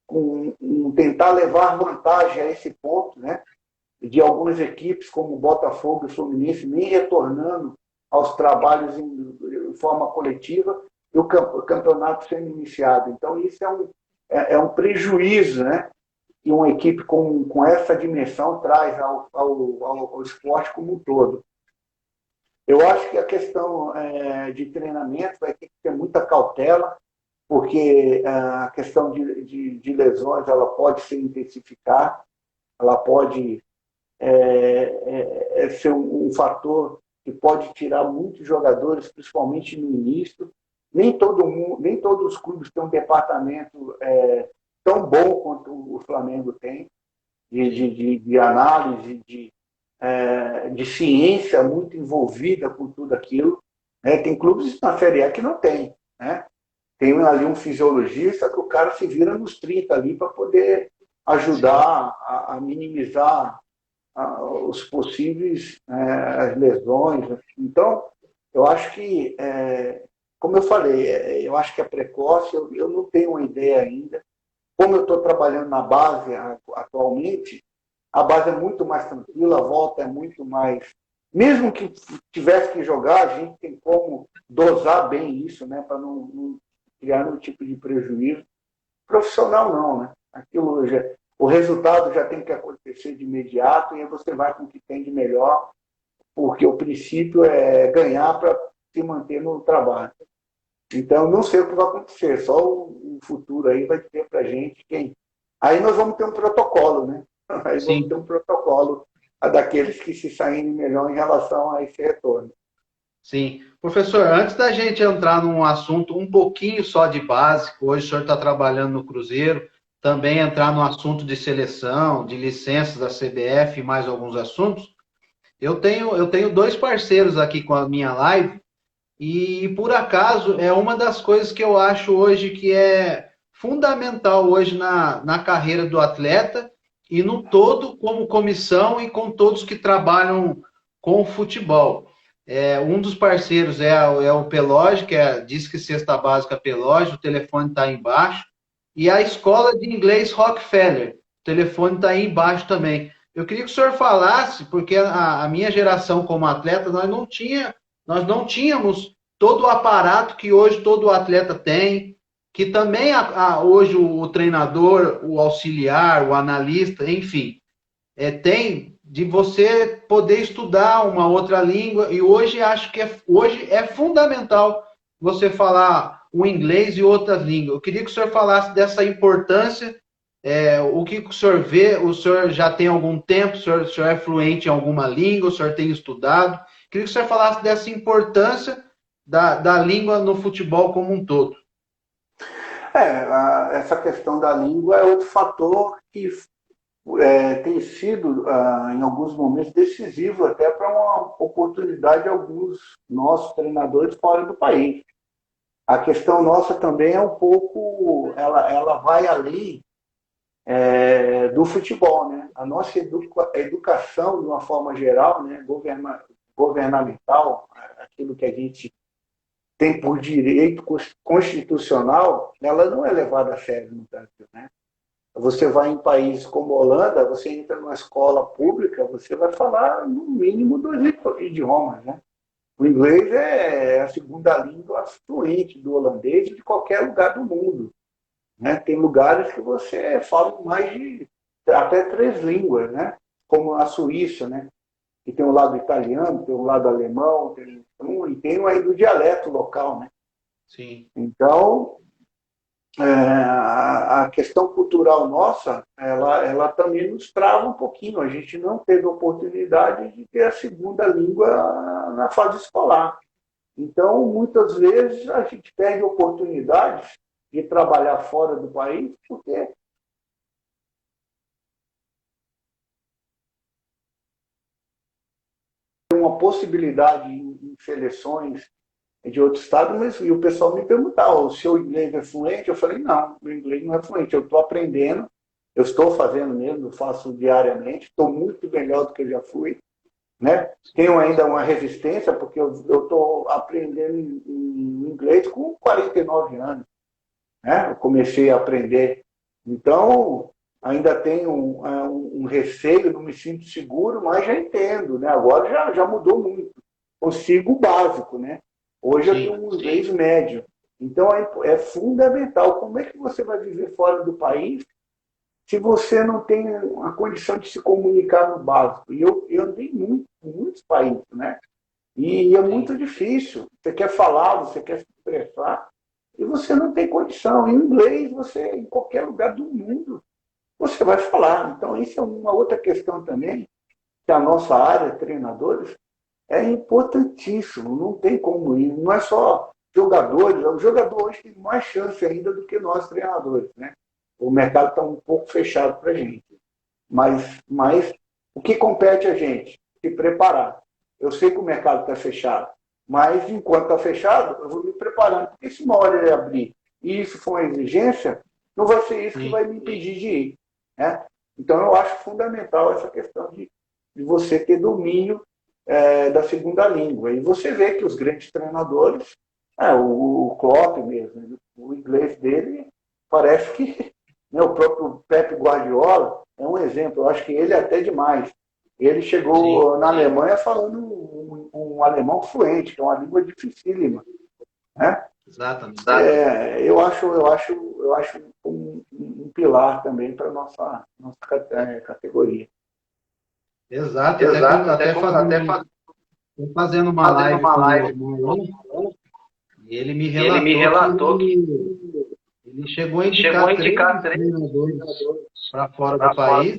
com tentar levar vantagem a esse ponto, né? De algumas equipes, como o Botafogo e o Fluminense, nem retornando aos trabalhos em forma coletiva e o campeonato sendo iniciado. Então, isso é um prejuízo, né? Que uma equipe com essa dimensão traz ao esporte como um todo. Eu acho que a questão de treinamento vai ter que ter muita cautela, porque a questão de lesões ela pode se intensificar, ela pode ser um fator que pode tirar muitos jogadores, principalmente no início. Nem todos os clubes têm um departamento tão bom quanto o Flamengo tem, de análise, de ciência muito envolvida com tudo aquilo. Tem clubes na Série A que não tem, né? Tem ali um fisiologista que o cara se vira nos 30 ali para poder ajudar a minimizar os possíveis as lesões. Então, eu acho que como eu falei, eu acho que é precoce, eu não tenho uma ideia ainda. Como eu estou trabalhando na base atualmente, a base é muito mais tranquila, a volta é muito mais. Mesmo que tivesse que jogar, a gente tem como dosar bem isso, né, para não criar nenhum tipo de prejuízo. Profissional não, né? Aquilo já, o resultado já tem que acontecer de imediato e aí você vai com o que tem de melhor, porque o princípio é ganhar para se manter no trabalho. Então, não sei o que vai acontecer, só o futuro aí vai ter para a gente quem. Aí nós vamos ter um protocolo, né? Aí vamos ter Sim. um protocolo daqueles que se saírem melhor em relação a esse retorno. Sim. Professor, antes da gente entrar num assunto um pouquinho só de básico, hoje o senhor está trabalhando no Cruzeiro, também entrar no assunto de seleção, de licenças da CBF e mais alguns assuntos, eu tenho dois parceiros aqui com a minha live e, por acaso, é uma das coisas que eu acho hoje que é fundamental hoje na carreira do atleta e no todo como comissão e com todos que trabalham com o futebol. Um dos parceiros é o Peloge, que é Disque Cesta Básica Peloge, o telefone está aí embaixo, e a Escola de Inglês Rockefeller, o telefone está aí embaixo também. Eu queria que o senhor falasse, porque a minha geração como atleta, nós não tínhamos todo o aparato que hoje todo atleta tem, que também hoje o treinador, o auxiliar, o analista, enfim, tem de você poder estudar uma outra língua, e hoje acho que hoje é fundamental você falar o inglês e outras línguas. Eu queria que o senhor falasse dessa importância, o que o senhor vê, o senhor já tem algum tempo, o senhor é fluente em alguma língua, o senhor tem estudado. Queria que o senhor falasse dessa importância da língua no futebol como um todo. Essa questão da língua é outro fator que tem sido, em alguns momentos, decisivo até para uma oportunidade de alguns nossos treinadores fora do país. A questão nossa também é um pouco, ela vai além do futebol, né? A nossa educação, de uma forma geral, né, governamental, aquilo que a gente tem por direito constitucional, ela não é levada a sério no Brasil, né? Você vai em países como a Holanda, você entra numa escola pública, você vai falar no mínimo dois idiomas, né? O inglês é a segunda língua fluente do holandês de qualquer lugar do mundo, né? Tem lugares que você fala mais de até três línguas, né? Como a Suíça, né? Que tem o lado italiano, tem o lado alemão, e tem aí do dialeto local, né? Sim. Então, a questão cultural nossa, ela também nos trava um pouquinho. A gente não teve oportunidade de ter a segunda língua na fase escolar. Então, muitas vezes, a gente perde oportunidades de trabalhar fora do país porque tem uma possibilidade em seleções de outro estado, mas e o pessoal me perguntava, o seu inglês é fluente? Eu falei, não, o inglês não é fluente, eu estou aprendendo, eu estou fazendo mesmo, eu faço diariamente, estou muito melhor do que eu já fui, né? Tenho ainda uma resistência, porque eu estou aprendendo em inglês com 49 anos, né? Eu comecei a aprender. Então, ainda tenho um receio, não me sinto seguro, mas já entendo, né? Agora já mudou muito. Consigo o básico, né? Hoje eu Sim. tenho um inglês médio. Então, é fundamental. Como é que você vai viver fora do país se você não tem a condição de se comunicar no básico? E eu andei muito, em muitos países, né? E é Sim. muito difícil. Você quer falar, você quer se expressar, e você não tem condição. Em inglês, você, em qualquer lugar do mundo, você vai falar. Então, isso é uma outra questão também, que a nossa área, treinadores, é importantíssimo. Não tem como ir. Não é só jogadores. O jogador hoje tem mais chance ainda do que nós, treinadores, né? O mercado está um pouco fechado para a gente. Mas o que compete a gente? Se preparar. Eu sei que o mercado está fechado, mas enquanto está fechado, eu vou me preparando. Porque se uma hora ele abrir e isso for uma exigência, não vai ser isso que Sim. vai me impedir de ir, né? Então, eu acho fundamental essa questão de você ter domínio da segunda língua. E você vê que os grandes treinadores, O Klopp mesmo, o inglês dele parece que né, o próprio Pep Guardiola é um exemplo. Eu acho que ele é até demais. Ele chegou na Alemanha falando um alemão fluente, que é uma língua dificílima, né? Exatamente. Eu acho um pilar também para a nossa categoria. Exato, até fazendo uma live com o Marlon, e ele me relatou que ele chegou a indicar três treinadores para fora do país,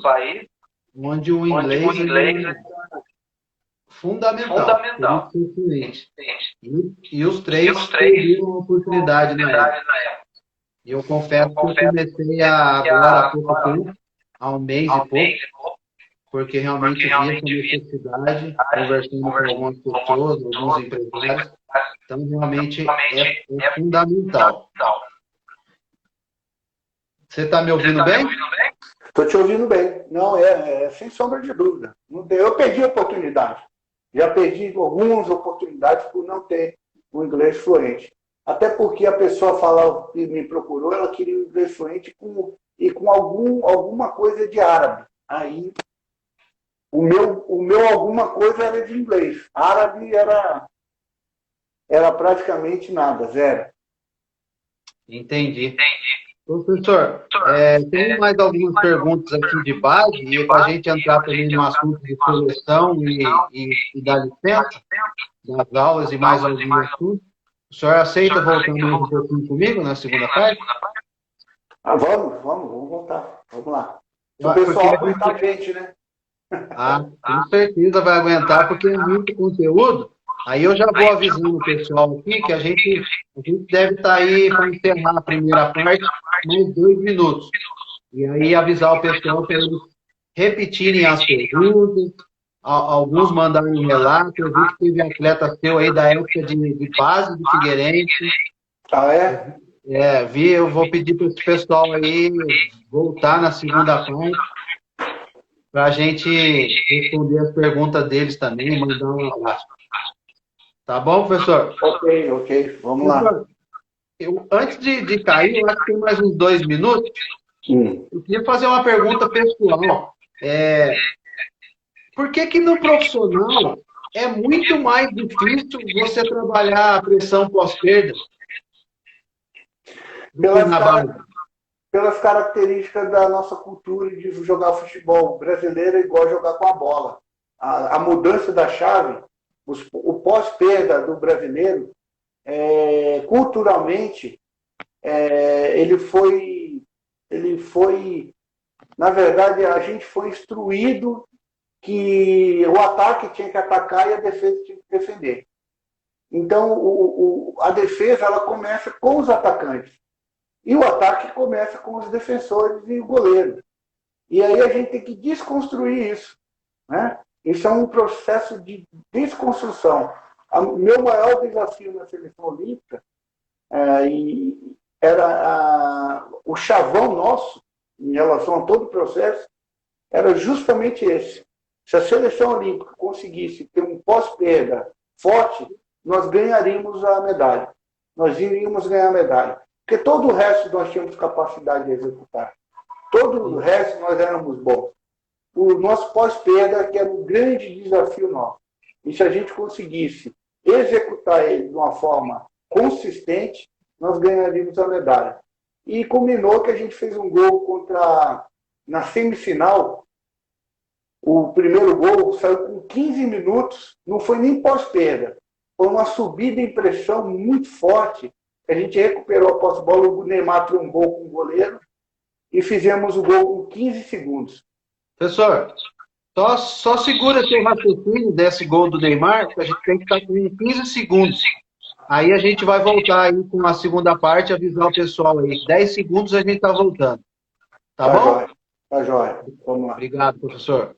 onde o inglês é fundamental. E os três perderam a oportunidade na época. E eu confesso que eu comecei agora há pouco tempo, há um mês e pouco, porque realmente vi essa necessidade, conversando com algumas pessoas, alguns empresários. Então, realmente é fundamental. Você está me ouvindo bem? Estou te ouvindo bem. Não, sem sombra de dúvida. Eu perdi a oportunidade. Já perdi algumas oportunidades por não ter o inglês fluente. Até porque a pessoa falava que me procurou, ela queria o inglês fluente com alguma coisa de árabe. Aí, o meu alguma coisa era de inglês. Árabe era praticamente nada, zero. Entendi. Professor, tem mais algumas perguntas aqui de base, e para a gente entrar também no assunto de seleção e dar licença, das aulas e mais alguns assuntos. O senhor aceita voltar mais um pouquinho comigo na segunda parte? Vamos voltar. Vamos lá. O pessoal aguentar a gente, né? Com certeza vai aguentar, porque é muito conteúdo. Aí eu já vou avisando o pessoal aqui que a gente deve estar aí para encerrar a primeira parte, mais 2 minutos. E aí avisar o pessoal para eles repetirem as perguntas, alguns mandarem relato. Eu vi que teve atleta seu aí da época de base do Figueirense. Vi, eu vou pedir para esse pessoal aí voltar na segunda parte, para a gente responder as perguntas deles também, mandar um abraço. Tá bom, professor? Ok. Vamos lá. Antes de cair, eu acho que tem mais uns 2 minutos. Eu queria fazer uma pergunta pessoal. Por que no profissional é muito mais difícil você trabalhar a pressão pós-perda do que na base? Pelas características da nossa cultura de jogar futebol brasileiro é igual jogar com a bola. A mudança da chave, o pós-perda do brasileiro, culturalmente, ele foi, na verdade, a gente foi instruído que o ataque tinha que atacar e a defesa tinha que defender. Então, a defesa ela começa com os atacantes. E o ataque começa com os defensores e o goleiro. E aí a gente tem que desconstruir isso, né? Isso é um processo de desconstrução. O meu maior desafio na seleção olímpica era o chavão nosso, em relação a todo o processo, era justamente esse. Se a seleção olímpica conseguisse ter um pós-perda forte, nós ganharíamos a medalha. Nós iríamos ganhar a medalha. Porque todo o resto nós tínhamos capacidade de executar. Todo o resto nós éramos bons. O nosso pós-perda que era um grande desafio nosso. E se a gente conseguisse executar ele de uma forma consistente, nós ganharíamos a medalha. E combinou que a gente fez um gol na semifinal. O primeiro gol saiu com 15 minutos, não foi nem pós-perda. Foi uma subida em pressão muito forte. A gente recuperou a posse de bola, o Neymar trombou com o goleiro e fizemos o gol com 15 segundos. Professor, só segura seu raciocínio desse gol do Neymar, que a gente tem que estar com 15 segundos. Aí a gente vai voltar aí com a segunda parte, avisar o pessoal aí. 10 segundos a gente está voltando. Tá bom? Tá jóia. Vamos lá. Obrigado, professor.